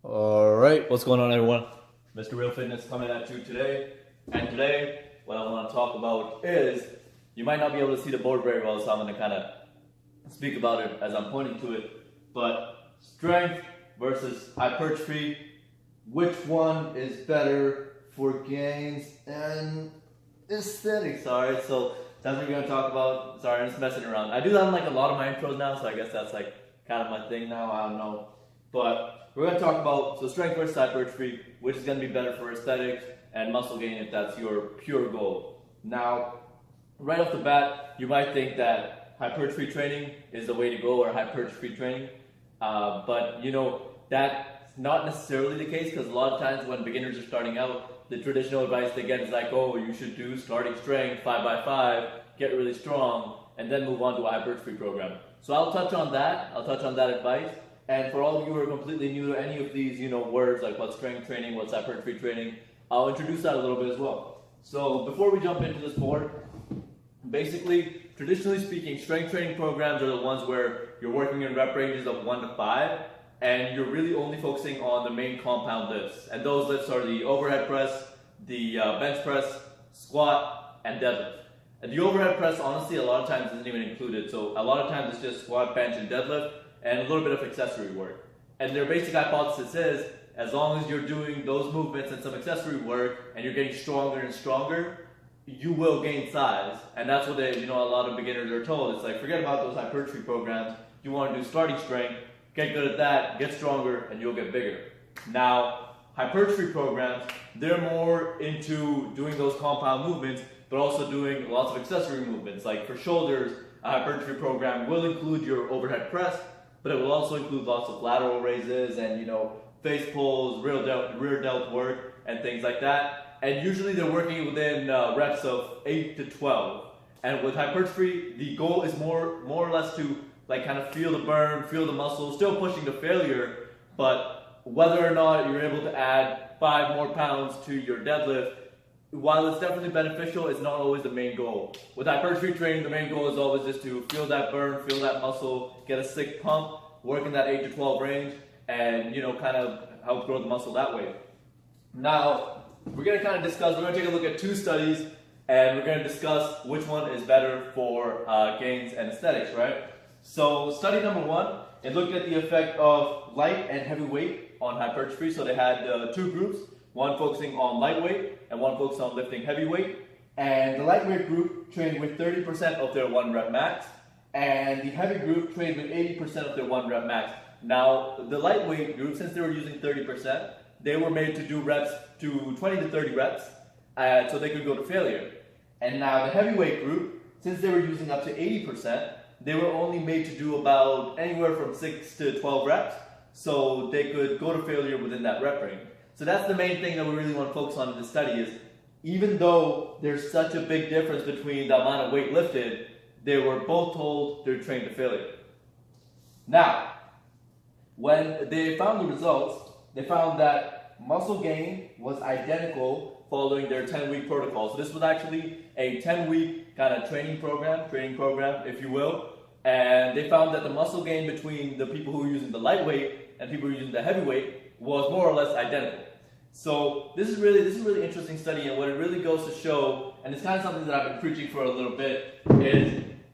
Alright, what's going on everyone? Mr. Real Fitness coming at you today. And today, what I want to talk about is, you might not be able to see the board very well, so I'm going to kind of speak about it as I'm pointing to it. But strength versus hypertrophy, which one is better for gains and aesthetics? Alright, so that's what we're going to talk about. Sorry, I'm just messing around. I do that on like a lot of my intros now, so I guess that's like kind of my thing now, I don't know. But we're going to talk about strength versus hypertrophy, which is going to be better for aesthetics and muscle gain if that's your pure goal. Now, right off the bat, you might think that hypertrophy training is the way to go, or hypertrophy training, but you know, that's not necessarily the case, because a lot of times when beginners are starting out, the traditional advice they get is like, oh, you should do starting strength 5x5, get really strong, and then move on to a hypertrophy program. So I'll touch on that advice. And for all of you who are completely new to any of these, words like what's strength training, what's hypertrophy training, I'll introduce that a little bit as well. So before we jump into this board, basically, traditionally speaking, strength training programs are the ones where you're working in rep ranges of 1 to 5, and you're really only focusing on the main compound lifts. And those lifts are the overhead press, the bench press, squat, and deadlift. And the overhead press, honestly, a lot of times isn't even included. So a lot of times it's just squat, bench, and deadlift, and a little bit of accessory work. And their basic hypothesis is, as long as you're doing those movements and some accessory work, and you're getting stronger and stronger, you will gain size. And that's what a lot of beginners are told. It's like, forget about those hypertrophy programs. You want to do starting strength, get good at that, get stronger, and you'll get bigger. Now, hypertrophy programs, they're more into doing those compound movements, but also doing lots of accessory movements. Like for shoulders, a hypertrophy program will include your overhead press, but it will also include lots of lateral raises and face pulls, rear delt work, and things like that. And usually they're working within reps of 8 to 12. And with hypertrophy, the goal is more or less to like kind of feel the burn, feel the muscle, still pushing to failure. But whether or not you're able to add 5 more pounds to your deadlift, while it's definitely beneficial, it's not always the main goal. With hypertrophy training, the main goal is always just to feel that burn, feel that muscle, get a sick pump, work in that 8 to 12 range, and kind of help grow the muscle that way. Now, we're going to kind of discuss, we're going to take a look at 2 studies, and we're going to discuss which one is better for gains and aesthetics, right? So, study number 1, it looked at the effect of light and heavy weight on hypertrophy. So they had 2 groups. One focusing on lightweight and one focused on lifting heavyweight. And the lightweight group trained with 30% of their 1 rep max, and the heavy group trained with 80% of their 1 rep max. Now, the lightweight group, since they were using 30%, they were made to do reps to 20 to 30 reps so they could go to failure. And now the heavyweight group, since they were using up to 80%, they were only made to do about anywhere from 6 to 12 reps so they could go to failure within that rep range. So that's the main thing that we really want to focus on in this study is, even though there's such a big difference between the amount of weight lifted, they were both told they're trained to failure. Now, when they found the results, they found that muscle gain was identical following their 10-week protocol. So this was actually a 10-week kind of training program, if you will. And they found that the muscle gain between the people who were using the lightweight and people who were using the heavyweight was more or less identical. So this is really interesting study, and what it really goes to show, and it's kind of something that I've been preaching for a little bit,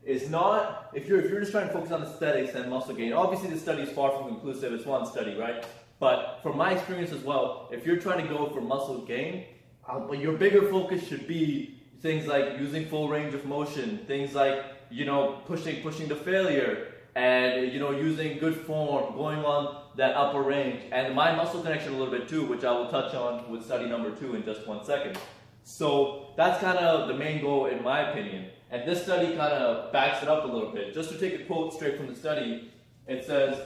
is not, if you're just trying to focus on aesthetics and muscle gain, obviously this study is far from conclusive, it's one study, right? But from my experience as well, if you're trying to go for muscle gain, your bigger focus should be things like using full range of motion, things like pushing to failure, and using good form, going on that upper range, and mind muscle connection a little bit too, which I will touch on with study number 2 in just 1 second. So that's kind of the main goal in my opinion, and this study kind of backs it up a little bit. Just to take a quote straight from the study, it says,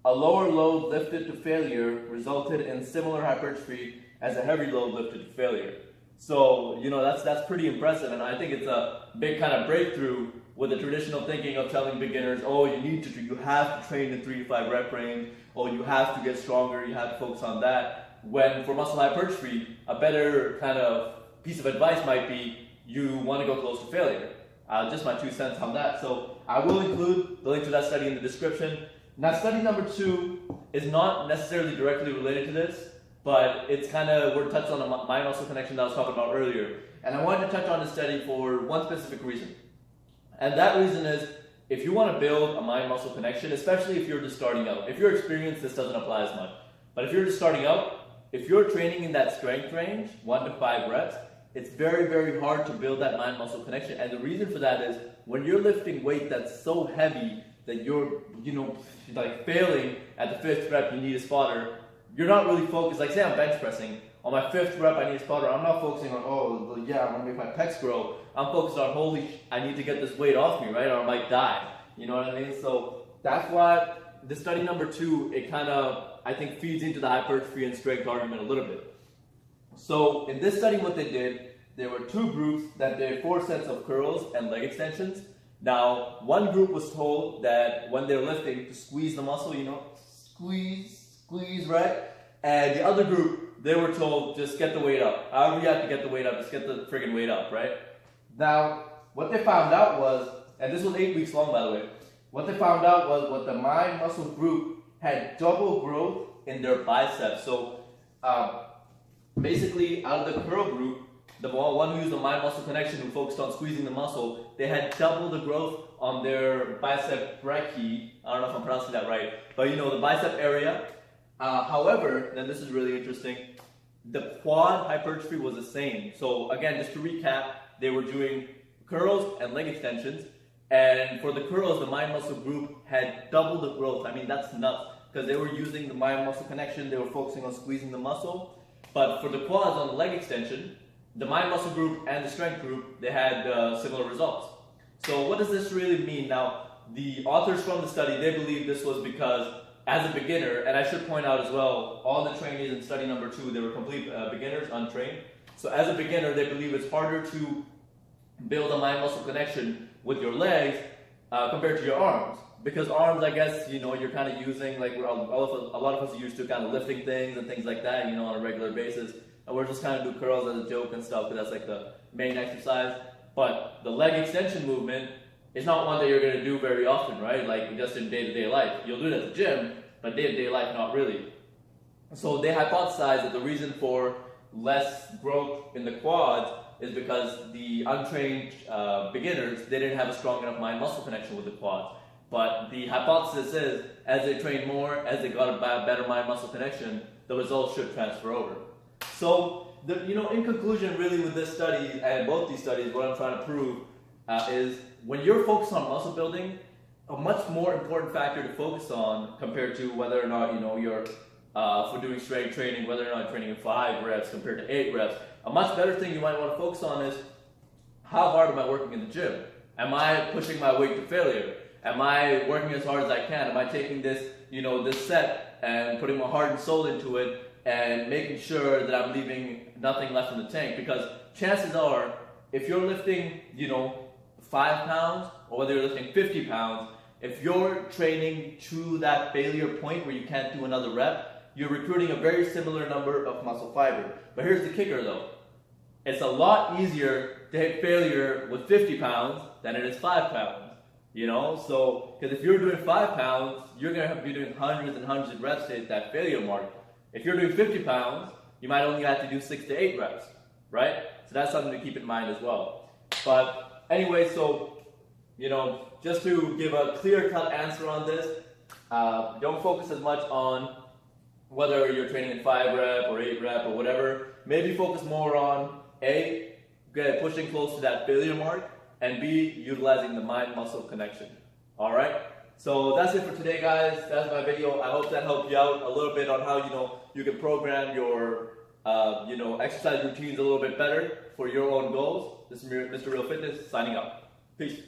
"A lower load lifted to failure resulted in similar hypertrophy as a heavy load lifted to failure." So that's pretty impressive, and I think it's a big kind of breakthrough with the traditional thinking of telling beginners, oh, you have to train in 3 to 5 rep range, or you have to get stronger, you have to focus on that. When for muscle hypertrophy, a better kind of piece of advice might be, you want to go close to failure. Just my 2 cents on that. So I will include the link to that study in the description. Now, study number 2 is not necessarily directly related to this, but it's kind of, we're touched on the mind-muscle connection that I was talking about earlier. And I wanted to touch on this study for one specific reason. And that reason is, if you want to build a mind-muscle connection, especially if you're just starting out, if you're experienced, this doesn't apply as much. But if you're just starting out, if you're training in that strength range, 1 to 5 reps, it's very, very hard to build that mind-muscle connection. And the reason for that is, when you're lifting weight that's so heavy that you're, like failing at the 5th rep, you need a spotter, you're not really focused. Like say I'm bench pressing, on my 5th rep I need a spotter, I'm not focusing on, oh yeah, I'm gonna make my pecs grow. I'm focused on, I need to get this weight off me, right, or I might die. You know what I mean? So that's why the study number 2, it kind of, I think, feeds into the hypertrophy and strength argument a little bit. So in this study, what they did, there were 2 groups that did 4 sets of curls and leg extensions. Now, one group was told that when they're lifting, to squeeze the muscle, squeeze, right? And the other group, they were told, just get the weight up. However you have to get the weight up, just get the friggin' weight up, right? Now, what they found out was, and this was 8 weeks long, by the way, what they found out was what the mind muscle group had double growth in their biceps. So, basically, out of the curl group, the one who used the mind muscle connection, who focused on squeezing the muscle, they had double the growth on their bicep brachii. I don't know if I'm pronouncing that right, but the bicep area. However, then this is really interesting, the quad hypertrophy was the same. So again, just to recap, they were doing curls and leg extensions, and for the curls, the mind muscle group had double the growth. I mean, that's nuts, because they were using the mind muscle connection, they were focusing on squeezing the muscle. But for the quads on the leg extension, the mind muscle group and the strength group, they had similar results. So what does this really mean? Now, the authors from the study, they believe this was because as a beginner, and I should point out as well, all the trainees in study number 2, they were complete beginners, untrained. So as a beginner, they believe it's harder to build a mind muscle connection with your legs compared to your arms. Because arms, I guess, you're kind of using, like a lot of us are used to kind of lifting things and things like that, on a regular basis. And we're just kind of do curls as a joke and stuff, because that's like the main exercise. But the leg extension movement is not one that you're going to do very often, right? Like just in day-to-day life. You'll do it at the gym, but day-to-day life, not really. So they hypothesized that the reason for less growth in the quads is because the untrained beginners, they didn't have a strong enough mind-muscle connection with the quads. But the hypothesis is, as they train more, as they got a better mind-muscle connection, the results should transfer over. So, in conclusion, really with this study, and both these studies, what I'm trying to prove is when you're focused on muscle building, a much more important factor to focus on compared to whether or not, you're for doing strength training, whether or not training in 5 reps compared to 8 reps. A much better thing you might want to focus on is, how hard am I working in the gym? Am I pushing my weight to failure? Am I working as hard as I can? Am I taking this, this set and putting my heart and soul into it and making sure that I'm leaving nothing left in the tank? Because chances are, if you're lifting, 5 pounds, or whether you're lifting 50 pounds, if you're training to that failure point where you can't do another rep, you're recruiting a very similar number of muscle fiber. But here's the kicker though. It's a lot easier to hit failure with 50 pounds than it is 5 pounds. So, because if you're doing 5 pounds, you're going to have to be doing hundreds and hundreds of reps to hit that failure mark. If you're doing 50 pounds, you might only have to do 6 to 8 reps, right? So that's something to keep in mind as well. But anyway, so, just to give a clear-cut answer on this, don't focus as much on whether you're training in 5 rep or 8 rep or whatever. Maybe focus more on A, pushing close to that failure mark, and B, utilizing the mind-muscle connection. All right? So that's it for today, guys. That's my video. I hope that helped you out a little bit on how, you can program your, exercise routines a little bit better for your own goals. This is Mr. Real Fitness signing out. Peace.